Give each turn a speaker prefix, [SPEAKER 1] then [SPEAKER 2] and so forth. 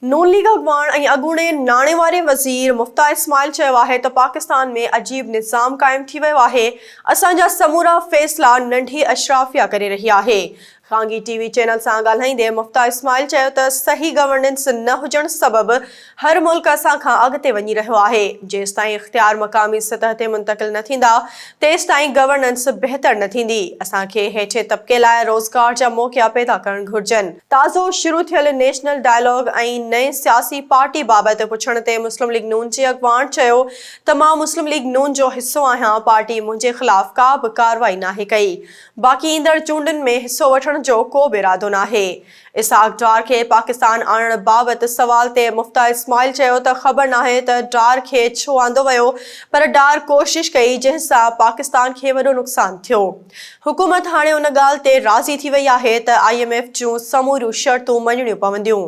[SPEAKER 1] नून league अॻवान ऐं अॻूणे नाणे वारे वज़ीर मुफ्ता इस्माइल चयो आहे त पाकिस्तान में अजीब निज़ाम क़ाइमु थी वियो आहे। असांजा समूरा फ़ैसिला नंढी अशराफिया करे रही आहे। ख़ांगी टीवी चैनल सां ॻाल्हाईंदे मुफ्ता इस्माइल चयो त सही गवर्नेंस न हुजण सबबि हर मुल्क असां खां अॻिते वञी रहियो आहे। जेसिताईं इख़्तियार मक़ामी सतह ते मुंतक़िल न थींदा तेसिताईं गवर्नेंस बहितर न थींदी। असांखे हेठे तबिके लाइ रोज़गार जा मौक़िया पैदा करणु घुर्जनि। ताज़ो शुरू थियल नेशनल डायलॉग ऐं नए सियासी पार्टी बाबति पुछण ते मुस्लिम लीग नून जे अॻवान चयो त मां मुस्लिम लीग नून जो हिसो आहियां। पार्टी मुंहिंजे ख़िलाफ़ का बि कार्रवाई नाहे कई। बाक़ी ईंदड़ चूंडुनि में हिसो वठण जो को बि इरादो नाहे। इसहाक डार खे पाकिस्तान आणण बाबति सवाल ते मुफ्ता इस्माइल चयो त ख़बर नाहे त डार खे छो आंदो वियो, पर डार कोशिश कई जंहिं सां पाकिस्तान खे वॾो नुक़सान थियो। हुकूमत हाणे उन ॻाल्हि ते राज़ी थी वई आहे त IMF जूं समूरियूं शर्तूं मञणियूं पवंदियूं।